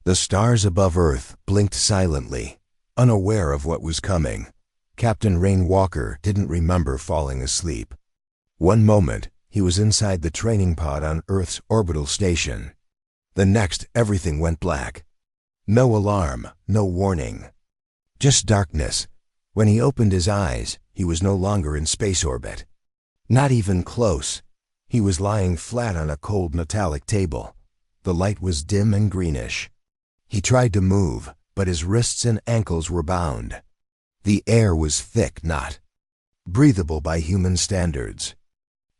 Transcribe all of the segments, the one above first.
The stars above Earth blinked silently, unaware of what was coming. Captain Rain Walker didn't remember falling asleep. One moment, he was inside the training pod on Earth's orbital station. The next, everything went black. No alarm, no warning. Just darkness. When he opened his eyes, he was no longer in space orbit. Not even close. He was lying flat on a cold metallic table. The light was dim and greenish. He tried to move, but his wrists and ankles were bound. The air was thick, not breathable by human standards.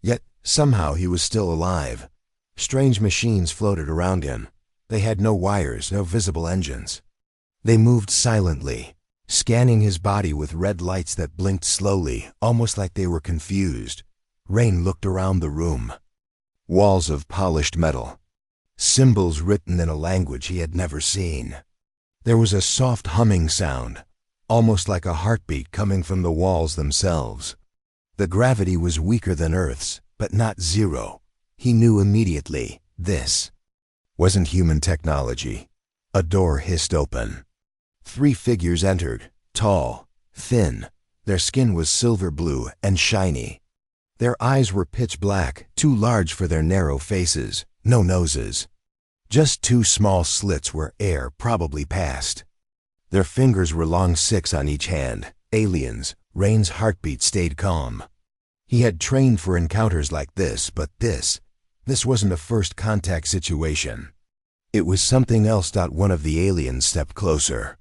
Yet, somehow he was still alive. Strange machines floated around him. They had no wires, no visible engines. They moved silently, scanning his body with red lights that blinked slowly, almost like they were confused. Rain looked around the room. Walls of polished metal. Symbols written in a language he had never seen. There was a soft humming sound, almost like a heartbeat coming from the walls themselves. The gravity was weaker than Earth's, but not zero. He knew immediately this wasn't human technology. A door hissed open. 3 figures entered, tall, thin. Their skin was silver blue and shiny. Their eyes were pitch black, too large for their narrow faces, no noses. Just 2 small slits where air probably passed. Their fingers were long 6 on each hand. Aliens. Rain's heartbeat stayed calm. He had trained for encounters like this, but this wasn't a first contact situation. It was something else. One of the aliens stepped closer.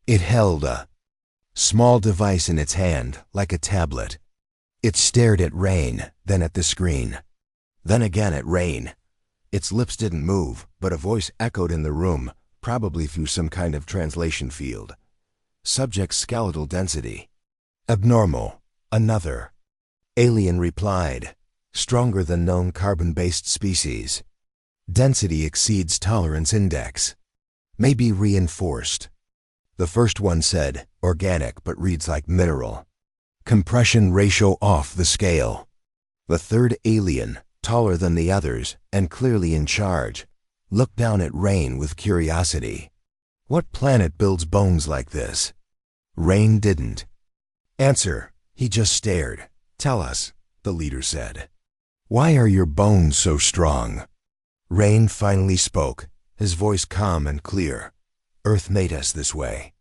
It held a small device in its hand, like a tablet. It stared at Rain, then at the screen. Then again at Rain. Its lips didn't move, but a voice echoed in the room, probably through some kind of translation field. Subject skeletal density. Abnormal. Another. Alien replied. Stronger than known carbon-based species. Density exceeds tolerance index. May be reinforced. The first one said, organic but reads like mineral. Compression ratio off the scale. The third alien, taller than the others and clearly in charge, looked down at Rain with curiosity. What planet builds bones like this? Rain didn't answer. He just stared. Tell us, the leader said. Why are your bones so strong? Rain finally spoke, his voice calm and clear. Earth made us this way.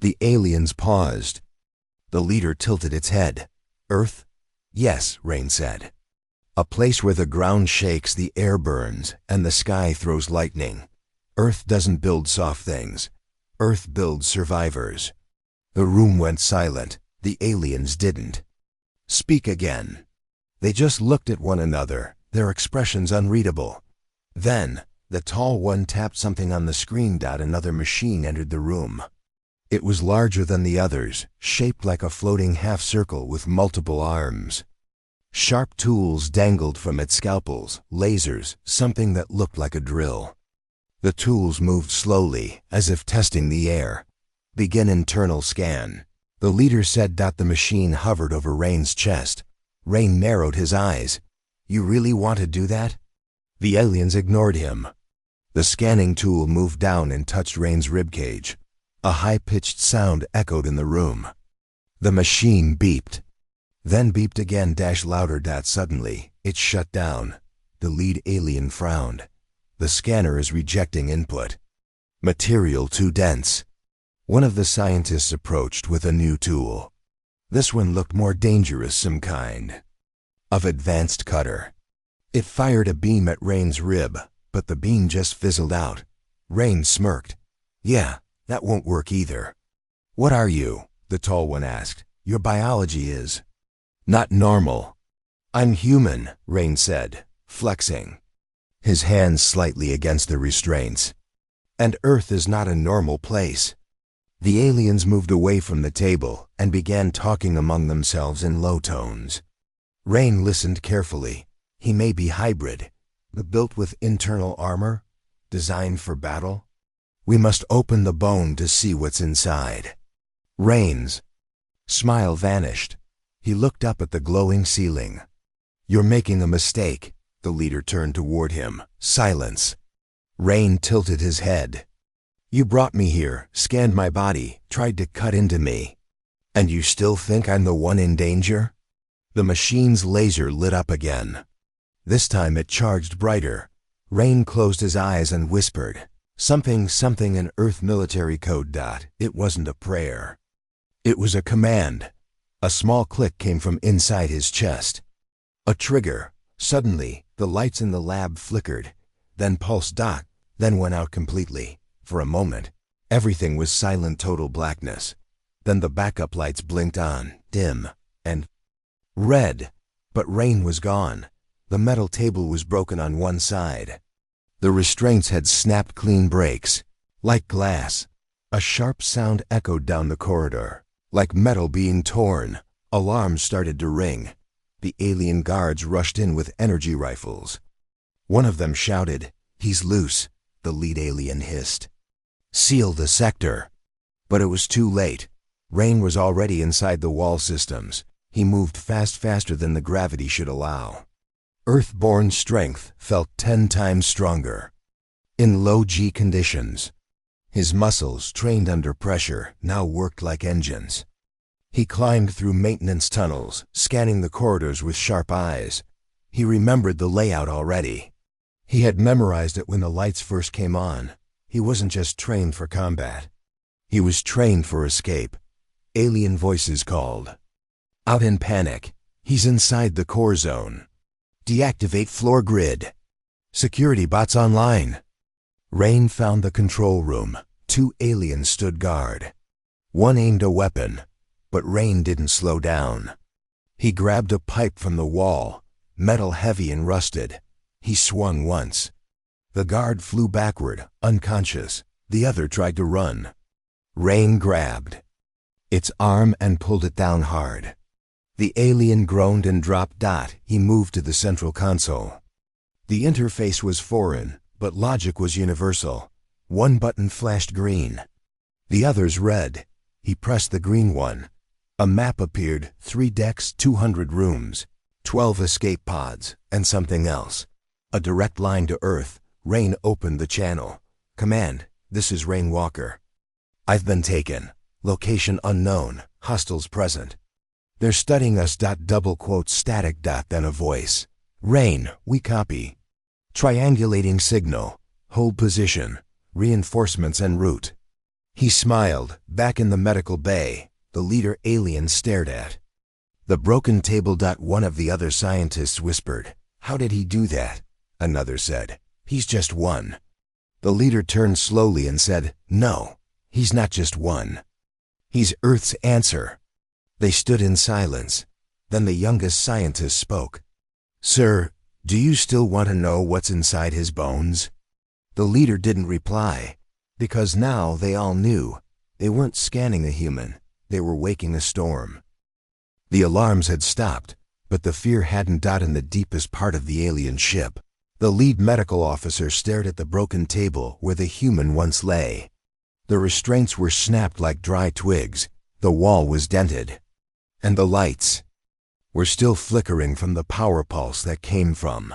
The aliens paused. The leader tilted its head. Earth? Yes, Rain said. A place where the ground shakes, the air burns, and the sky throws lightning. Earth doesn't build soft things. Earth builds survivors. The room went silent. The aliens didn't speak again. They just looked at one another, their expressions unreadable. Then, the tall one tapped something on the screen. Another machine entered the room. It was larger than the others, shaped like a floating half-circle with multiple arms. Sharp tools dangled from its scalpels, lasers, something that looked like a drill. The tools moved slowly, as if testing the air. Begin internal scan. The leader said. The machine hovered over Rain's chest. Rain narrowed his eyes. You really want to do that? The aliens ignored him. The scanning tool moved down and touched Rain's ribcage. A high-pitched sound echoed in the room. The machine beeped. Then beeped again. Louder. Suddenly, it shut down. The lead alien frowned. The scanner is rejecting input. Material too dense. One of the scientists approached with a new tool. This one looked more dangerous, some kind of advanced cutter. It fired a beam at Rain's rib, but the beam just fizzled out. Rain smirked. Yeah, that won't work either. What are you? The tall one asked. Your biology is not normal. I'm human, Rain said, flexing his hands slightly against the restraints. And Earth is not a normal place. The aliens moved away from the table and began talking among themselves in low tones. Rain listened carefully. He may be hybrid, but built with internal armor, designed for battle. We must open the bone to see what's inside. Rain's smile vanished. He looked up at the glowing ceiling. You're making a mistake. The leader turned toward him. Silence. Rain tilted his head. You brought me here, scanned my body, tried to cut into me. And you still think I'm the one in danger? The machine's laser lit up again. This time it charged brighter. Rain closed his eyes and whispered, something in Earth military code. It wasn't a prayer. It was a command. A small click came from inside his chest. A trigger. Suddenly, the lights in the lab flickered, then pulsed. Then went out completely. For a moment, everything was silent, total blackness. Then the backup lights blinked on, dim, and red. But Rain was gone. The metal table was broken on one side. The restraints had snapped clean breaks. Like glass. A sharp sound echoed down the corridor. Like metal being torn. Alarms started to ring. The alien guards rushed in with energy rifles. One of them shouted, "He's loose," the lead alien hissed. "Seal the sector." But it was too late. Rain was already inside the wall systems. He moved faster than the gravity should allow. Earth-born strength felt 10 times stronger. In low-G conditions, his muscles, trained under pressure, now worked like engines. He climbed through maintenance tunnels, scanning the corridors with sharp eyes. He remembered the layout already. He had memorized it when the lights first came on. He wasn't just trained for combat. He was trained for escape. Alien voices called. Out in panic. He's inside the core zone. Deactivate floor grid. Security bots online. Rain found the control room. 2 aliens stood guard. One aimed a weapon, but Rain didn't slow down. He grabbed a pipe from the wall, metal heavy and rusted. He swung once. The guard flew backward, unconscious. The other tried to run. Rain grabbed its arm and pulled it down hard. The alien groaned and dropped. He moved to the central console. The interface was foreign, but logic was universal. One button flashed green. The others red. He pressed the green one. A map appeared, 3 decks, 200 rooms, 12 escape pods, and something else. A direct line to Earth. Rain opened the channel. Command, this is Rain Walker. I've been taken. Location unknown. Hostiles present. They're studying us. Static. Then a voice. Rain, we copy. Triangulating signal. Hold position. Reinforcements en route. He smiled. Back in the medical bay, the leader alien stared at the broken table. One of the other scientists whispered, "How did he do that?" Another said, "He's just one." The leader turned slowly and said, "No, he's not just one. He's Earth's answer." They stood in silence. Then the youngest scientist spoke. "Sir, do you still want to know what's inside his bones?" The leader didn't reply, because now they all knew. They weren't scanning a human. They were waking a storm. The alarms had stopped, but the fear hadn't. In the deepest part of the alien ship, the lead medical officer stared at the broken table where the human once lay. The restraints were snapped like dry twigs. The wall was dented. And the lights were still flickering from the power pulse that came from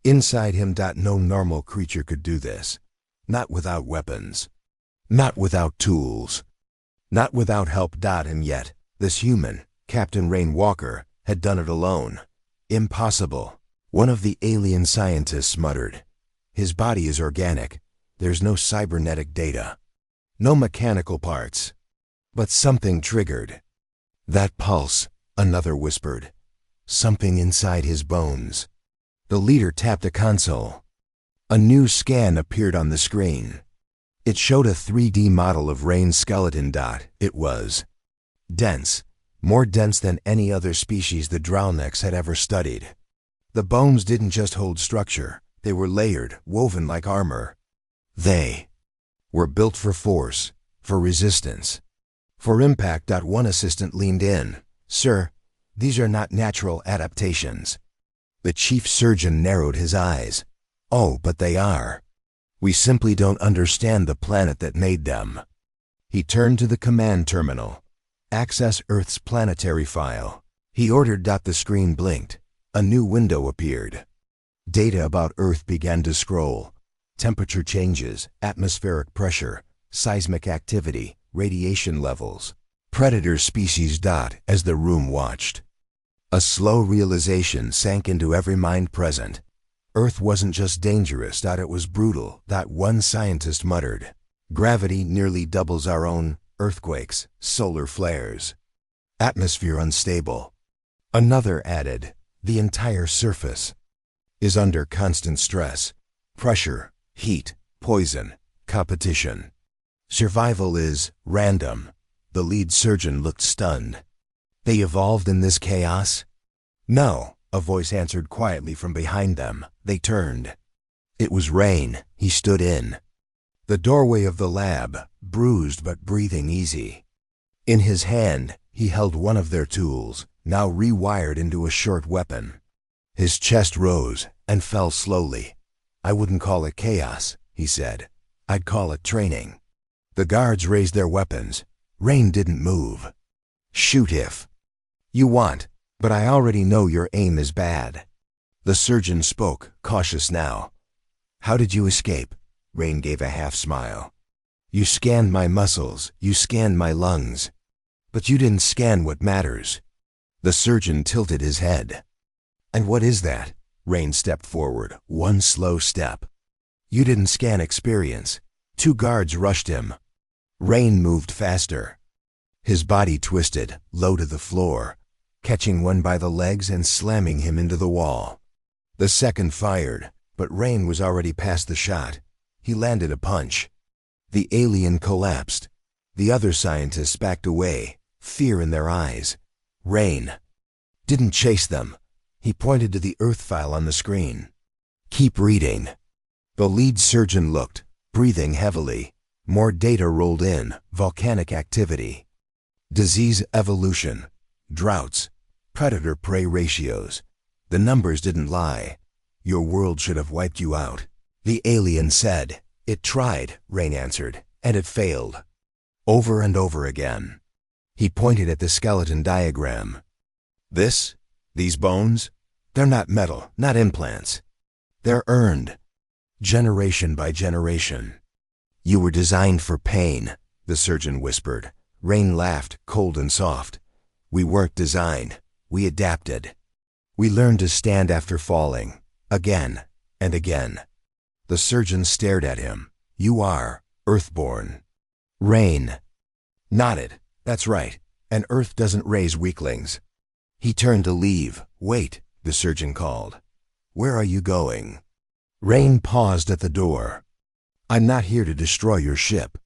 inside him. No normal creature could do this. Not without weapons. Not without tools. Not without help. And yet, this human, Captain Rain Walker, had done it alone. Impossible. One of the alien scientists muttered. His body is organic. There's no cybernetic data. No mechanical parts. But something triggered that pulse, another whispered. Something inside his bones. The leader tapped a console. A new scan appeared on the screen. It showed a 3D model of Rain's skeleton. It was dense, more dense than any other species the Drownecks had ever studied. The bones didn't just hold structure, they were layered, woven like armor. They were built for force, for resistance, for impact. One assistant leaned in. "Sir, these are not natural adaptations." The chief surgeon narrowed his eyes. "Oh, but they are. We simply don't understand the planet that made them." He turned to the command terminal. "Access Earth's planetary file." He ordered. The screen blinked. A new window appeared. Data about Earth began to scroll. Temperature changes, atmospheric pressure, seismic activity, radiation levels. Predator species. As the room watched, a slow realization sank into every mind present. Earth wasn't just dangerous. It was brutal. One scientist muttered. Gravity nearly doubles our own. Earthquakes, solar flares. Atmosphere unstable. Another added, the entire surface is under constant stress. Pressure, heat, poison, competition. Survival is random. The lead surgeon looked stunned. They evolved in this chaos? No, a voice answered quietly from behind them. They turned. It was Rain. He stood in the doorway of the lab, bruised but breathing easy. In his hand, he held one of their tools, now rewired into a short weapon. His chest rose and fell slowly. I wouldn't call it chaos, he said. I'd call it training. The guards raised their weapons. Rain didn't move. Shoot if you want, but I already know your aim is bad. The surgeon spoke, cautious now. How did you escape? Rain gave a half smile. You scanned my muscles, you scanned my lungs. But you didn't scan what matters. The surgeon tilted his head. And what is that? Rain stepped forward, one slow step. You didn't scan experience. 2 guards rushed him. Rain moved faster. His body twisted, low to the floor, catching one by the legs and slamming him into the wall. The second fired, but Rain was already past the shot. He landed a punch. The alien collapsed. The other scientists backed away, fear in their eyes. Rain didn't chase them. He pointed to the Earth file on the screen. Keep reading. The lead surgeon looked, breathing heavily. More data rolled in, volcanic activity, disease evolution, droughts, predator-prey ratios. The numbers didn't lie. Your world should have wiped you out. The alien said. It tried, Rain answered, and it failed. Over and over again. He pointed at the skeleton diagram. These bones, they're not metal, not implants. They're earned, generation by generation. You were designed for pain, the surgeon whispered. Rain laughed, cold and soft. We weren't designed. We adapted. We learned to stand after falling, again and again. The surgeon stared at him. You are Earthborn. Rain nodded. That's right. And Earth doesn't raise weaklings. He turned to leave. Wait, the surgeon called. Where are you going? Rain paused at the door. I'm not here to destroy your ship.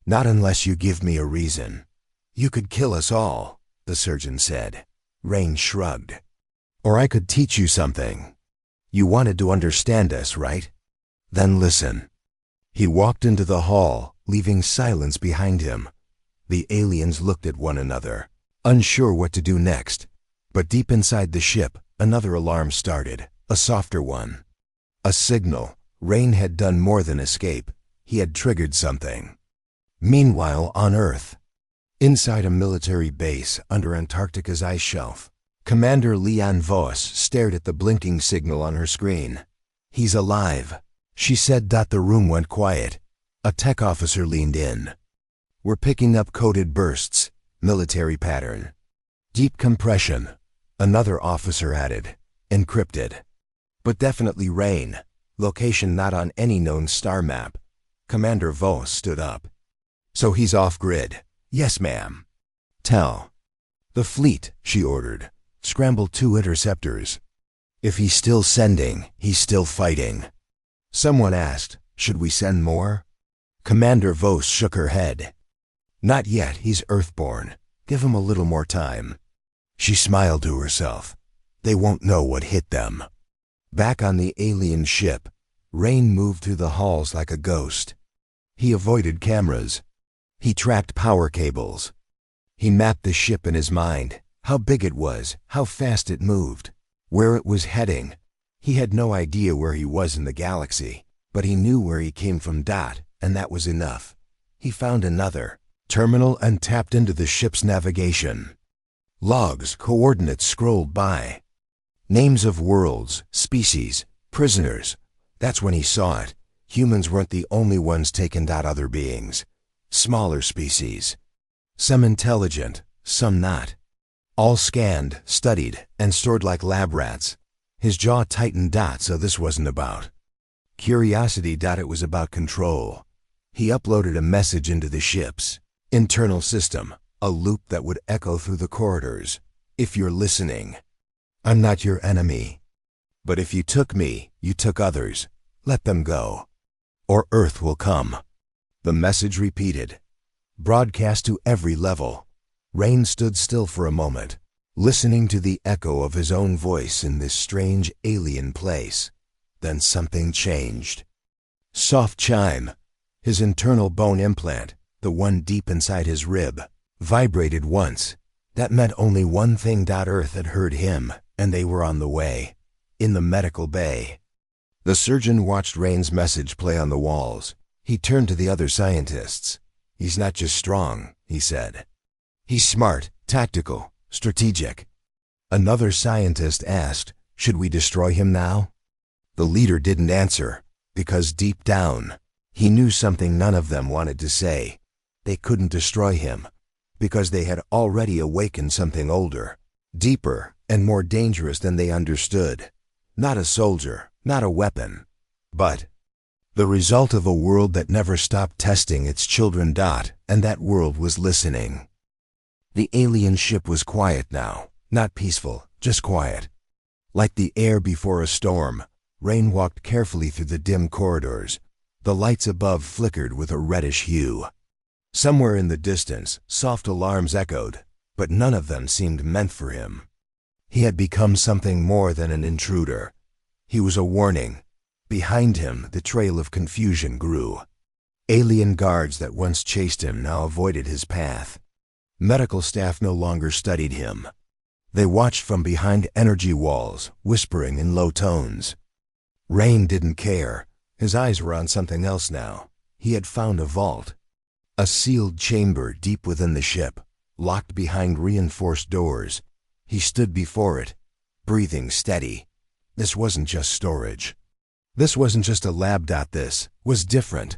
Not unless you give me a reason. You could kill us all, the surgeon said. Rain shrugged. Or I could teach you something. You wanted to understand us, right? Then listen. He walked into the hall, leaving silence behind him. The aliens looked at one another, unsure what to do next. But deep inside the ship, another alarm started, a softer one. A signal. Rain had done more than escape. He had triggered something. Meanwhile, on Earth, inside a military base under Antarctica's ice shelf, Commander Leanne Voss stared at the blinking signal on her screen. He's alive, she said. The room went quiet. A tech officer leaned in. We're picking up coded bursts, military pattern. Deep compression, another officer added. Encrypted. But definitely Rain. Location not on any known star map. Commander Voss stood up. So he's off-grid. Yes, ma'am. Tell the fleet, she ordered. Scramble 2 interceptors. If he's still sending, he's still fighting. Someone asked, should we send more? Commander Voss shook her head. Not yet, he's Earthborn. Give him a little more time. She smiled to herself. They won't know what hit them. Back on the alien ship, Rain moved through the halls like a ghost. He avoided cameras. He tracked power cables. He mapped the ship in his mind, how big it was, how fast it moved, where it was heading. He had no idea where he was in the galaxy, but he knew where he came from. And that was enough. He found another terminal and tapped into the ship's navigation. Logs, coordinates scrolled by. Names of worlds, species, prisoners. That's when he saw it. Humans weren't the only ones taken. Other beings. Smaller species. Some intelligent, some not. All scanned, studied, and stored like lab rats. His jaw tightened. So this wasn't about curiosity. It was about control. He uploaded a message into the ship's internal system, a loop that would echo through the corridors. If you're listening, I'm not your enemy. But if you took me, you took others. Let them go, or Earth will come. The message repeated, broadcast to every level. Rain stood still for a moment, listening to the echo of his own voice in this strange alien place. Then something changed. Soft chime. His internal bone implant, the one deep inside his rib, vibrated once. That meant only one thing. Earth had heard him, and they were on the way. In the medical bay. The surgeon watched Rain's message play on the walls. He turned to the other scientists. He's not just strong, he said. He's smart, tactical, strategic. Another scientist asked, should we destroy him now? The leader didn't answer, because deep down, he knew something none of them wanted to say. They couldn't destroy him, because they had already awakened something older, deeper, and more dangerous than they understood. Not a soldier, not a weapon, but the result of a world that never stopped testing its children. And that world was listening. The alien ship was quiet now, not peaceful, just quiet. Like the air before a storm, Rain walked carefully through the dim corridors. The lights above flickered with a reddish hue. Somewhere in the distance, soft alarms echoed, but none of them seemed meant for him. He had become something more than an intruder. He was a warning. Behind him, the trail of confusion grew. Alien guards that once chased him now avoided his path. Medical staff no longer studied him. They watched from behind energy walls, whispering in low tones. Rain didn't care. His eyes were on something else now. He had found a vault. A sealed chamber deep within the ship, locked behind reinforced doors. He stood before it, breathing steady. This wasn't just storage. This wasn't just a lab. This was different.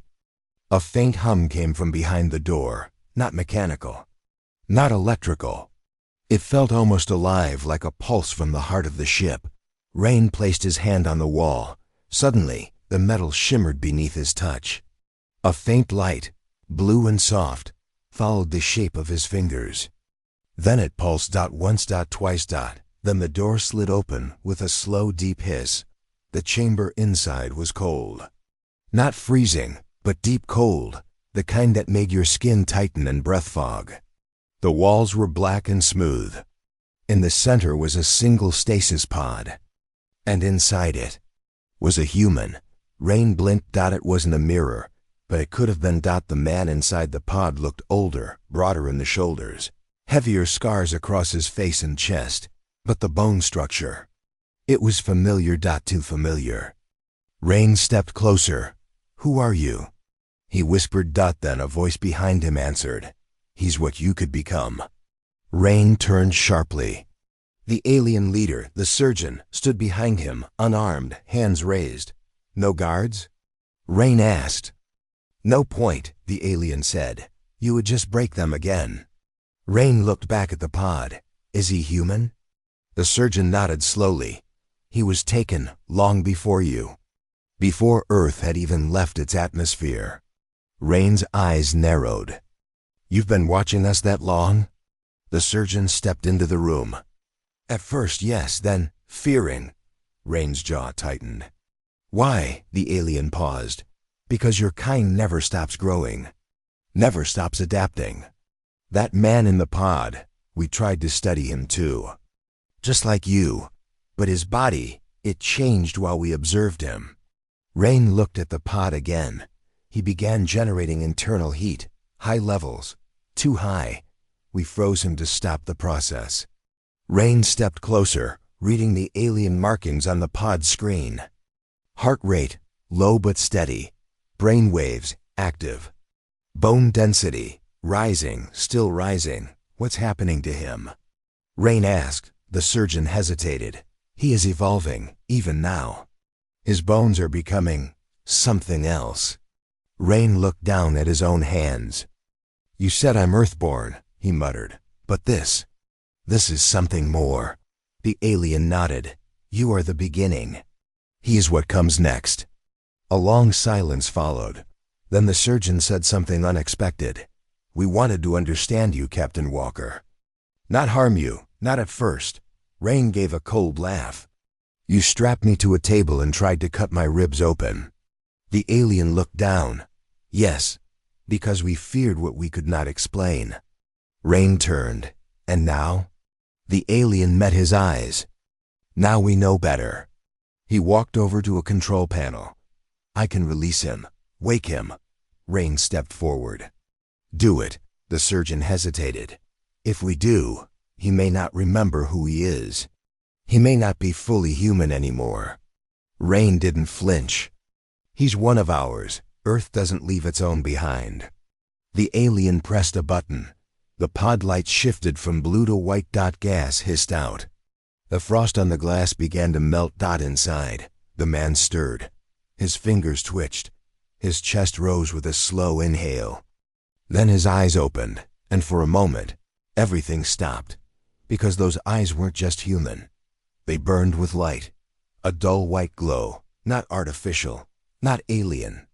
A faint hum came from behind the door, not mechanical, not electrical. It felt almost alive, like a pulse from the heart of the ship. Rain placed his hand on the wall. Suddenly, the metal shimmered beneath his touch. A faint light, blue and soft, followed the shape of his fingers. Then it pulsed. Once. Twice. Then the door slid open with a slow, deep hiss. The chamber inside was cold. Not freezing, but deep cold, the kind that made your skin tighten and breath fog. The walls were black and smooth. In the center was a single stasis pod. And inside it was a human. Rain blinked. It wasn't a mirror, but it could have been. The man inside the pod looked older, broader in the shoulders, heavier scars across his face and chest, but the bone structure, it was familiar. Too familiar. Rain stepped closer. Who are you? He whispered. Then a voice behind him answered. He's what you could become. Rain turned sharply. The alien leader, the surgeon, stood behind him, unarmed, hands raised. No guards? Rain asked. No point, the alien said. You would just break them again. Rain looked back at the pod. Is he human? The surgeon nodded slowly. He was taken long before you. Before Earth had even left its atmosphere. Rain's eyes narrowed. You've been watching us that long? The surgeon stepped into the room. At first, yes, then, fearing. Rain's jaw tightened. Why? The alien paused. Because your kind never stops growing. Never stops adapting. That man in the pod, we tried to study him too. Just like you. But his body, it changed while we observed him. Rain looked at the pod again. He began generating internal heat, high levels, too high. We froze him to stop the process. Rain stepped closer, reading the alien markings on the pod screen. Heart rate, low but steady. Brain waves, active. Bone density, rising, still rising. What's happening to him? Rain asked. The surgeon hesitated. He is evolving, even now. His bones are becoming something else. Rain looked down at his own hands. You said I'm Earthborn, he muttered. But this is something more. The alien nodded. You are the beginning. He is what comes next. A long silence followed. Then the surgeon said something unexpected. We wanted to understand you, Captain Walker. Not harm you, not at first. Rain gave a cold laugh. You strapped me to a table and tried to cut my ribs open. The alien looked down. Yes, because we feared what we could not explain. Rain turned. And now? The alien met his eyes. Now we know better. He walked over to a control panel. I can release him. Wake him. Rain stepped forward. Do it. The surgeon hesitated. If we do, he may not remember who he is. He may not be fully human anymore. Rain didn't flinch. He's one of ours. Earth doesn't leave its own behind. The alien pressed a button. The pod light shifted from blue to white. Gas hissed out. The frost on the glass began to melt. Inside. The man stirred. His fingers twitched. His chest rose with a slow inhale. Then his eyes opened, and for a moment, everything stopped. Because those eyes weren't just human. They burned with light. A dull white glow, not artificial, not alien.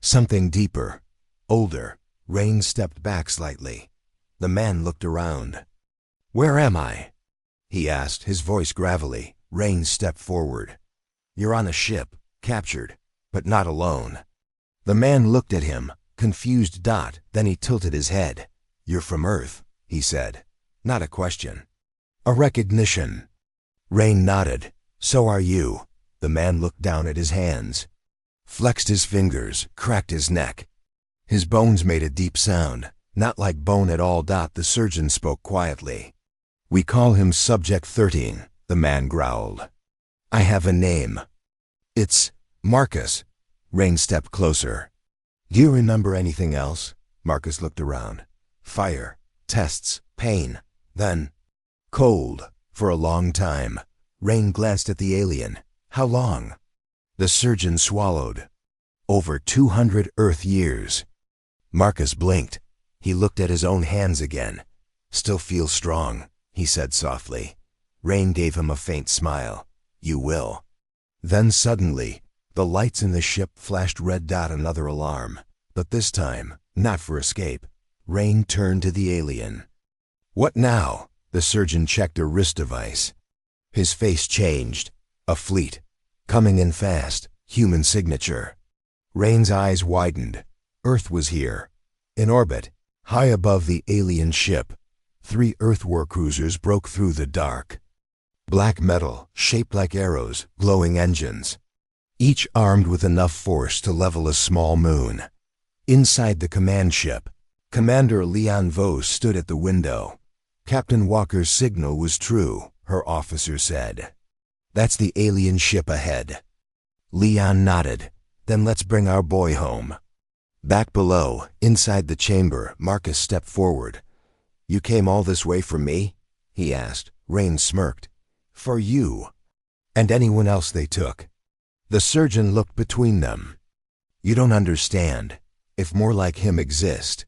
Something deeper, older. Rain stepped back slightly. The man looked around. Where am I? He asked, his voice gravelly. Rain stepped forward. You're on a ship, captured, but not alone. The man looked at him, confused. Then he tilted his head. You're from Earth, he said. Not a question. A recognition. Rain nodded. So are you. The man looked down at his hands. Flexed his fingers, cracked his neck. His bones made a deep sound, not like bone at all. The surgeon spoke quietly. We call him Subject 13, the man growled. I have a name. It's Marcus. Rain stepped closer. Do you remember anything else? Marcus looked around. Fire, tests, pain, then cold. For a long time. Rain glanced at the alien. How long? The surgeon swallowed. Over 200 Earth years. Marcus blinked. He looked at his own hands again. Still feel strong, he said softly. Rain gave him a faint smile. You will. Then suddenly, the lights in the ship flashed red. Another alarm. But this time, not for escape. Rain turned to the alien. What now? The surgeon checked a wrist device. His face changed. A fleet. Coming in fast. Human signature. Rain's eyes widened. Earth was here. In orbit. High above the alien ship. 3 Earth war cruisers broke through the dark. Black metal, shaped like arrows, glowing engines. Each armed with enough force to level a small moon. Inside the command ship, Commander Leon Vos stood at the window. Captain Walker's signal was true, her officer said. That's the alien ship ahead. Leon nodded. Then let's bring our boy home. Back below, inside the chamber, Marcus stepped forward. You came all this way for me? He asked. Rain smirked. For you. And anyone else they took. The surgeon looked between them. You don't understand. If more like him exist.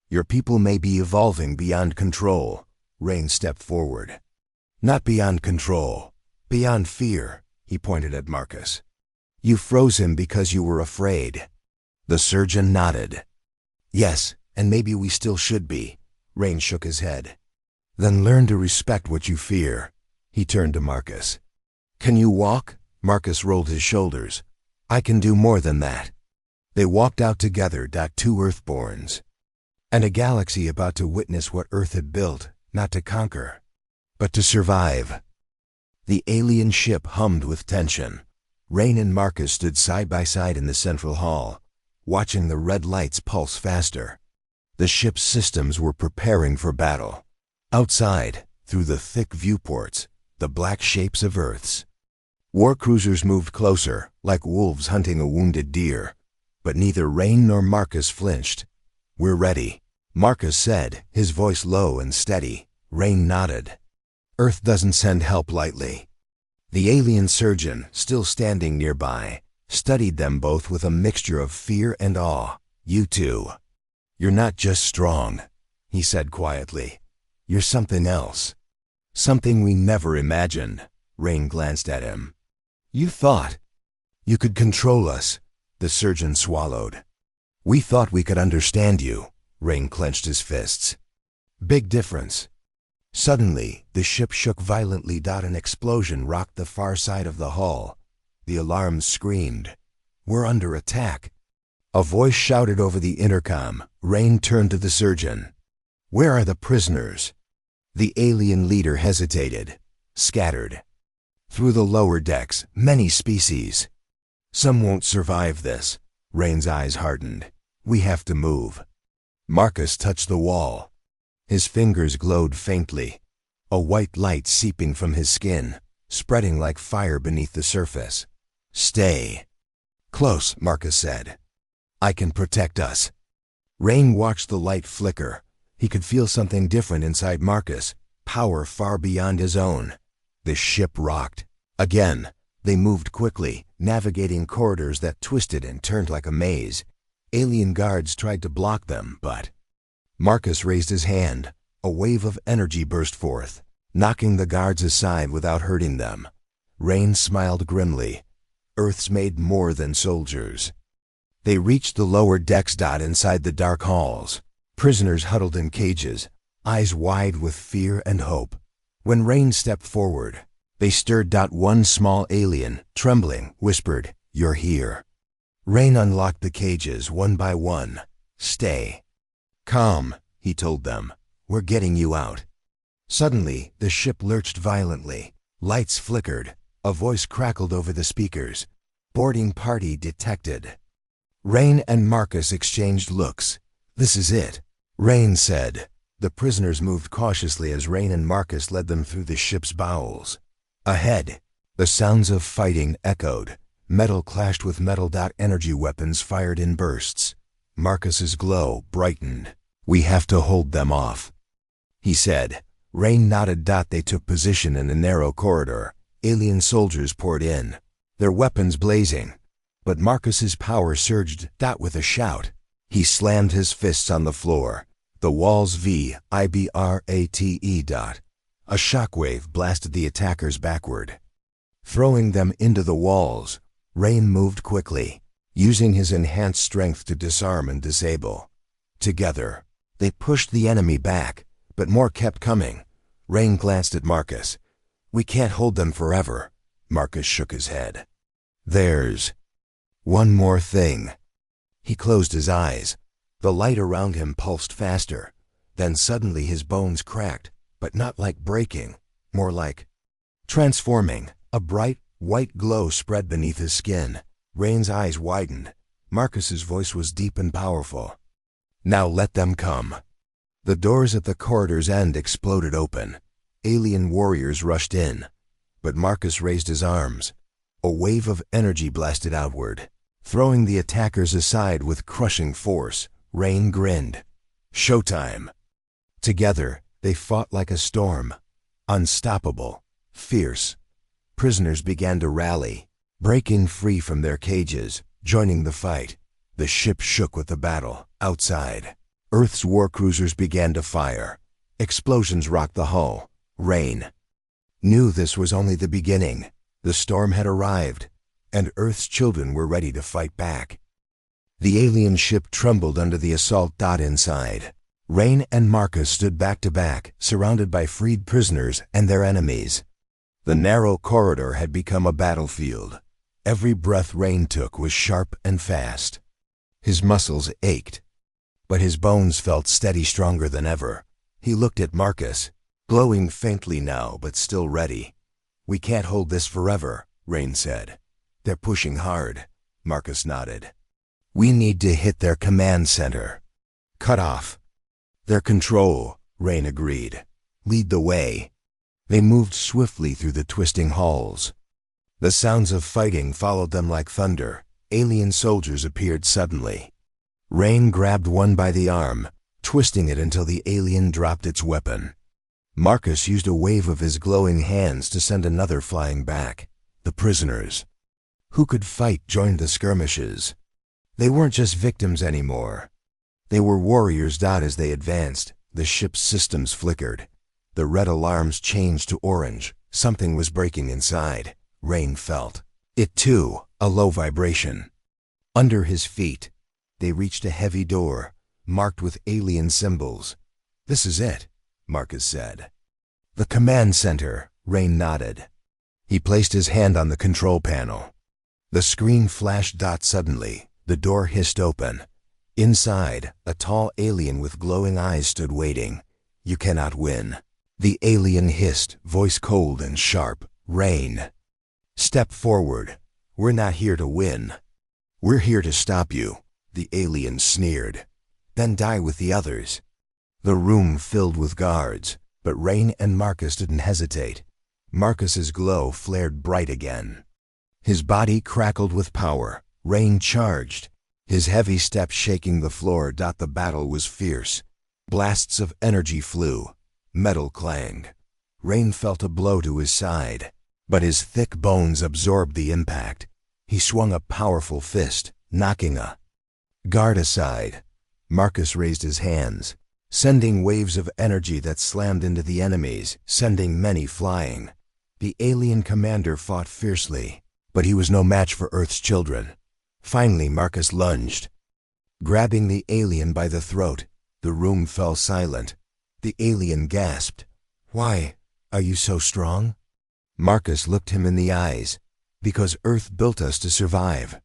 Your people may be evolving beyond control. Rain stepped forward. Not beyond control. Beyond fear, he pointed at Marcus. You froze him because you were afraid. The surgeon nodded. Yes, and maybe we still should be. Rain shook his head. Then learn to respect what you fear. He turned to Marcus. Can you walk? Marcus rolled his shoulders. I can do more than that. They walked out together. 2 Earthborns. And a galaxy about to witness what Earth had built, not to conquer, but to survive. The alien ship hummed with tension. Rain and Marcus stood side by side in the central hall, watching the red lights pulse faster. The ship's systems were preparing for battle. Outside, through the thick viewports, the black shapes of Earths. War cruisers moved closer, like wolves hunting a wounded deer. But neither Rain nor Marcus flinched. We're ready, Marcus said, his voice low and steady. Rain nodded. Earth doesn't send help lightly. The alien surgeon, still standing nearby, studied them both with a mixture of fear and awe. You too. "You're not just strong," he said quietly. "You're something else. Something we never imagined." Rain glanced at him. "You thought you could control us," the surgeon swallowed. "We thought we could understand you." Rain clenched his fists. "Big difference." Suddenly, the ship shook violently. An explosion rocked the far side of the hull. The alarms screamed. "We're under attack." A voice shouted over the intercom. Rain turned to the surgeon. "Where are the prisoners?" The alien leader hesitated. "Scattered through the lower decks, many species. Some won't survive this." Rain's eyes hardened. "We have to move." Marcus touched the wall. His fingers glowed faintly, a white light seeping from his skin, spreading like fire beneath the surface. "Stay close," Marcus said. "I can protect us." Rain watched the light flicker. He could feel something different inside Marcus, power far beyond his own. The ship rocked. Again, they moved quickly, navigating corridors that twisted and turned like a maze. Alien guards tried to block them, but Marcus raised his hand. A wave of energy burst forth, knocking the guards aside without hurting them. Rain smiled grimly. Earth's made more than soldiers. They reached the lower decks. Inside the dark halls, prisoners huddled in cages, eyes wide with fear and hope. When Rain stepped forward, they stirred. One small alien, trembling, whispered, "You're here." Rain unlocked the cages one by one. "Stay calm," he told them. "We're getting you out." Suddenly, the ship lurched violently. Lights flickered. A voice crackled over the speakers. "Boarding party detected." Rain and Marcus exchanged looks. "This is it," Rain said. The prisoners moved cautiously as Rain and Marcus led them through the ship's bowels. Ahead, the sounds of fighting echoed. Metal clashed with metal. Energy weapons fired in bursts. Marcus's glow brightened. "We have to hold them off," he said. Rain nodded. They took position in a narrow corridor. Alien soldiers poured in, their weapons blazing. But Marcus's power surged. With a shout, he slammed his fists on the floor. The walls vibrate. A shockwave blasted the attackers backward, throwing them into the walls. Rain moved quickly, using his enhanced strength to disarm and disable. Together, they pushed the enemy back, but more kept coming. Rain glanced at Marcus. "We can't hold them forever." Marcus shook his head. "There's one more thing." He closed his eyes. The light around him pulsed faster. Then suddenly his bones cracked, but not like breaking, more like transforming. A bright, white glow spread beneath his skin. Rain's eyes widened. Marcus's voice was deep and powerful. "Now let them come." The doors at the corridor's end exploded open. Alien warriors rushed in. But Marcus raised his arms. A wave of energy blasted outward, throwing the attackers aside with crushing force. Rain grinned. "Showtime." Together, they fought like a storm. Unstoppable, fierce. Prisoners began to rally, breaking free from their cages, joining the fight. The ship shook with the battle. Outside, Earth's war cruisers began to fire. Explosions rocked the hull. Rain knew this was only the beginning. The storm had arrived, and Earth's children were ready to fight back. The alien ship trembled under the assault. Inside, Rain and Marcus stood back to back, surrounded by freed prisoners and their enemies. The narrow corridor had become a battlefield. Every breath Rain took was sharp and fast. His muscles ached, but his bones felt steady, stronger than ever. He looked at Marcus, glowing faintly now but still ready. "We can't hold this forever," Rain said. "They're pushing hard." Marcus nodded. "We need to hit their command center. Cut off their control," Rain agreed. "Lead the way." They moved swiftly through the twisting halls. The sounds of fighting followed them like thunder. Alien soldiers appeared suddenly. Rain grabbed one by the arm, twisting it until the alien dropped its weapon. Marcus used a wave of his glowing hands to send another flying back. The prisoners who could fight joined the skirmishes. They weren't just victims anymore. They were warriors. As they advanced, the ship's systems flickered. The red alarms changed to orange. Something was breaking inside. Rain felt it too, a low vibration. Under his feet, they reached a heavy door, marked with alien symbols. "This is it," Marcus said. "The command center," Rain nodded. He placed his hand on the control panel. The screen flashed. Suddenly, the door hissed open. Inside, a tall alien with glowing eyes stood waiting. "You cannot win," the alien hissed, voice cold and sharp. "Rain, step forward. We're not here to win. We're here to stop you," the alien sneered. "Then die with the others." The room filled with guards, but Rain and Marcus didn't hesitate. Marcus's glow flared bright again. His body crackled with power. Rain charged, his heavy steps shaking the floor. The battle was fierce. Blasts of energy flew. Metal clanged. Rain felt a blow to his side, but his thick bones absorbed the impact. He swung a powerful fist, knocking a guard aside. Marcus raised his hands, sending waves of energy that slammed into the enemies, sending many flying. The alien commander fought fiercely, but he was no match for Earth's children. Finally, Marcus lunged, grabbing the alien by the throat. The room fell silent. The alien gasped. "Why are you so strong?" Marcus looked him in the eyes. "Because Earth built us to survive."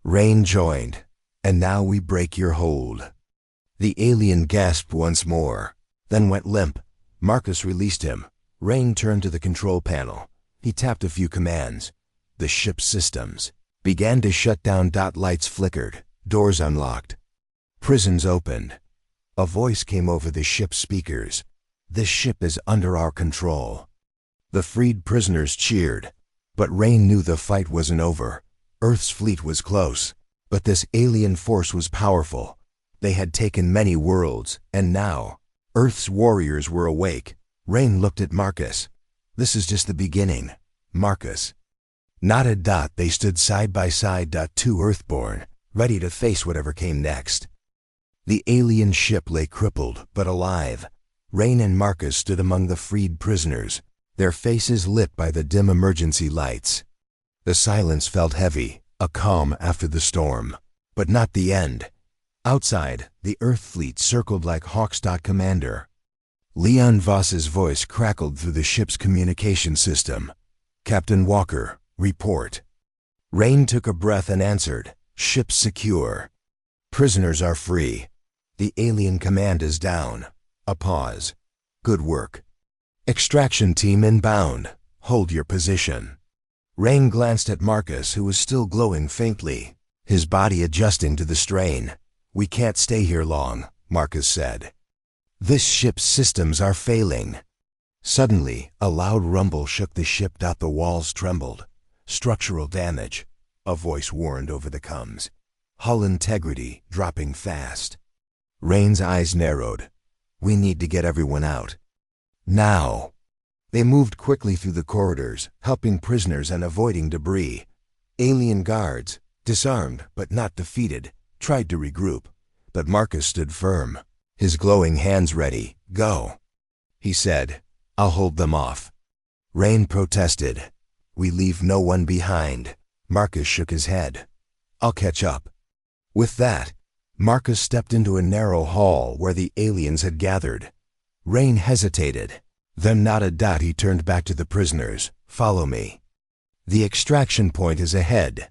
Rain joined. "And now we break your hold." The alien gasped once more, then went limp. Marcus released him. Rain turned to the control panel. He tapped a few commands. The ship's systems began to shut down. Lights flickered. Doors unlocked. Prisons opened. A voice came over the ship's speakers. "This ship is under our control." The freed prisoners cheered, but Rain knew the fight wasn't over. Earth's fleet was close, but this alien force was powerful. They had taken many worlds, and now Earth's warriors were awake. Rain looked at Marcus. "This is just the beginning." Marcus nodded. They stood side by side. Two Earthborn, ready to face whatever came next. The alien ship lay crippled, but alive. Rain and Marcus stood among the freed prisoners, their faces lit by the dim emergency lights. The silence felt heavy, a calm after the storm. But not the end. Outside, the Earth fleet circled like hawks. "Commander." Leon Voss's voice crackled through the ship's communication system. "Captain Walker, report." Rain took a breath and answered, "Ship secure. Prisoners are free. The alien command is down." A pause. "Good work. Extraction team inbound. Hold your position." Rain glanced at Marcus, who was still glowing faintly, his body adjusting to the strain. "We can't stay here long," Marcus said. "This ship's systems are failing." Suddenly, a loud rumble shook the ship. The walls trembled. "Structural damage," a voice warned over the comms. "Hull integrity dropping fast." Rain's eyes narrowed. "We need to get everyone out. Now." They moved quickly through the corridors, helping prisoners and avoiding debris. Alien guards, disarmed but not defeated, tried to regroup, but Marcus stood firm, his glowing hands ready. "Go," he said. "I'll hold them off." Rain protested. "We leave no one behind." Marcus shook his head. "I'll catch up." With that, Marcus stepped into a narrow hall where the aliens had gathered. Rain hesitated, then nodded. He turned back to the prisoners. "Follow me. The extraction point is ahead."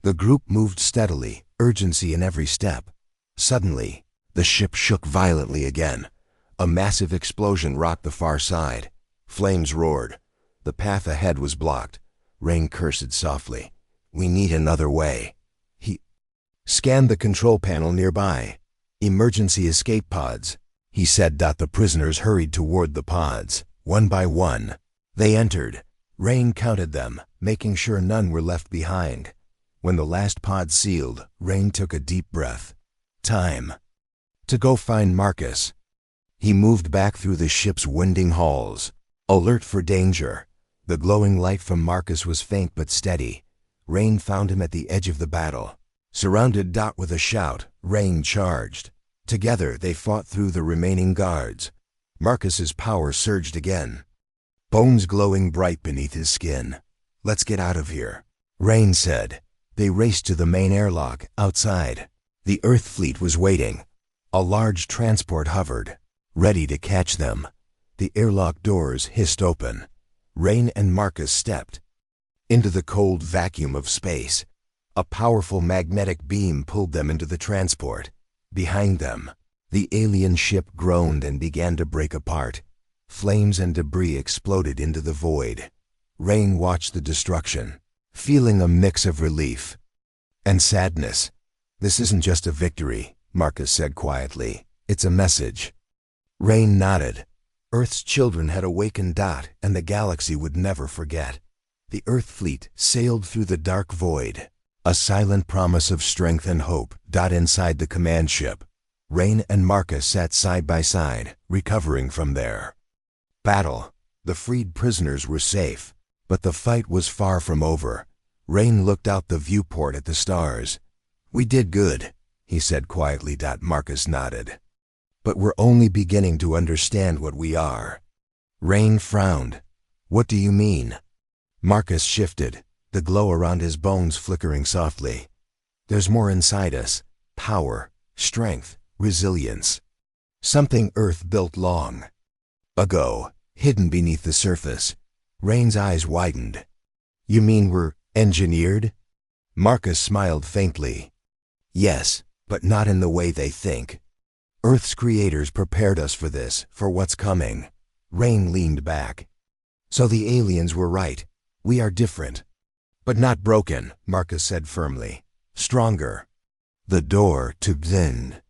The group moved steadily, urgency in every step. Suddenly, the ship shook violently again. A massive explosion rocked the far side. Flames roared. The path ahead was blocked. Rain cursed softly. "We need another way." He scanned the control panel nearby. "Emergency escape pods," he said. The prisoners hurried toward the pods. One by one, they entered. Rain counted them, making sure none were left behind. When the last pod sealed, Rain took a deep breath. Time to go find Marcus. He moved back through the ship's winding halls, alert for danger. The glowing light from Marcus was faint but steady. Rain found him at the edge of the battle. Surrounded. With a shout, Rain charged. Together they fought through the remaining guards. Marcus's power surged again, bones glowing bright beneath his skin. "Let's get out of here," Rain said. They raced to the main airlock outside. The Earth fleet was waiting. A large transport hovered, ready to catch them. The airlock doors hissed open. Rain and Marcus stepped into the cold vacuum of space. A powerful magnetic beam pulled them into the transport. Behind them, the alien ship groaned and began to break apart. Flames and debris exploded into the void. Rain watched the destruction, feeling a mix of relief and sadness. "This isn't just a victory," Marcus said quietly. "It's a message." Rain nodded. Earth's children had awakened. And the galaxy would never forget. The Earth fleet sailed through the dark void, a silent promise of strength and hope. Inside the command ship, Rain and Marcus sat side by side, recovering from their battle. The freed prisoners were safe, but the fight was far from over. Rain looked out the viewport at the stars. "We did good," he said quietly. Marcus nodded. "But we're only beginning to understand what we are." Rain frowned. "What do you mean?" Marcus shifted, the glow around his bones flickering softly. "There's more inside us. Power, strength, resilience. Something Earth built long ago, hidden beneath the surface." Rain's eyes widened. "You mean we're engineered?" Marcus smiled faintly. "Yes, but not in the way they think. Earth's creators prepared us for this, for what's coming." Rain leaned back. "So the aliens were right. We are different, but not broken," Marcus said firmly. "Stronger." The door to Zin.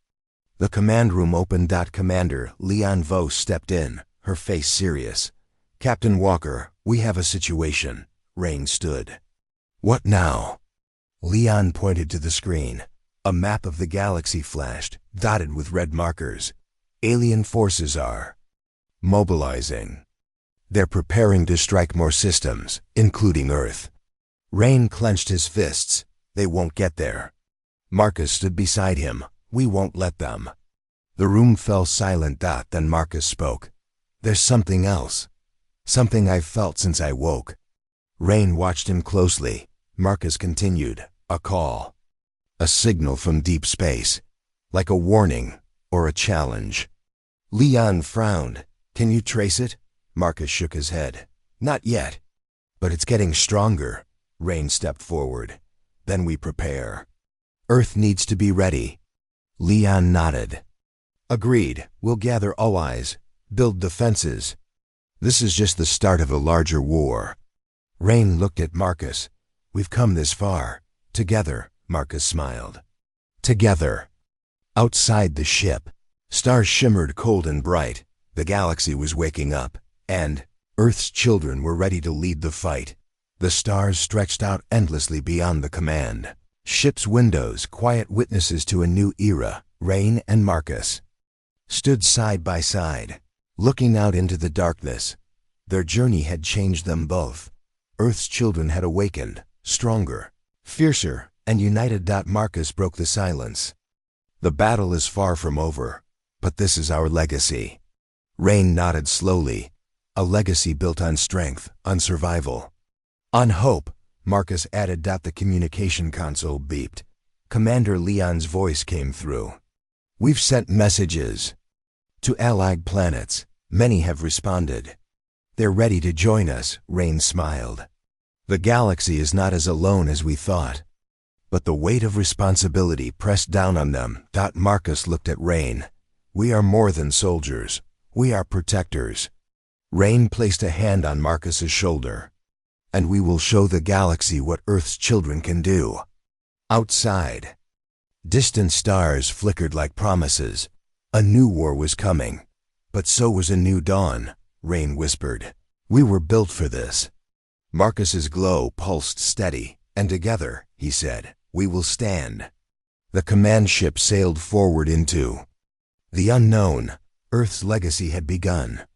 The command room opened. Commander Leon Vos stepped in, her face serious. "Captain Walker, we have a situation." Rain stood. "What now?" Leon pointed to the screen. A map of the galaxy flashed, dotted with red markers. "Alien forces are mobilizing. They're preparing to strike more systems, including Earth." Rain clenched his fists. "They won't get there." Marcus stood beside him. "We won't let them." The room fell silent. Then Marcus spoke. "There's something else. Something I've felt since I woke." Rain watched him closely. Marcus continued. "A call. A signal from deep space. Like a warning or a challenge." Leon frowned. "Can you trace it?" Marcus shook his head. "Not yet. But it's getting stronger." Rain stepped forward. "Then we prepare. Earth needs to be ready." Leon nodded. "Agreed. We'll gather allies, build defenses. This is just the start of a larger war." Rain looked at Marcus. "We've come this far. Together," Marcus smiled. "Together." Outside the ship, stars shimmered cold and bright. The galaxy was waking up, and Earth's children were ready to lead the fight. The stars stretched out endlessly beyond the command ship's windows, quiet witnesses to a new era. Rain and Marcus stood side by side, looking out into the darkness. Their journey had changed them both. Earth's children had awakened, stronger, fiercer, and united. Marcus broke the silence. "The battle is far from over, but this is our legacy." Rain nodded slowly. "A legacy built on strength, on survival, on hope," Marcus added. The communication console beeped. Commander Leon's voice came through. "We've sent messages to allied planets. Many have responded. They're ready to join us." Rain smiled. "The galaxy is not as alone as we thought." But the weight of responsibility pressed down on them. Marcus looked at Rain. "We are more than soldiers. We are protectors." Rain placed a hand on Marcus's shoulder. "And we will show the galaxy what Earth's children can do." Outside, distant stars flickered like promises. A new war was coming, but so was a new dawn. Rain whispered. "We were built for this." Marcus's glow pulsed steady, and together, he said, "We will stand." The command ship sailed forward into the unknown. Earth's legacy had begun.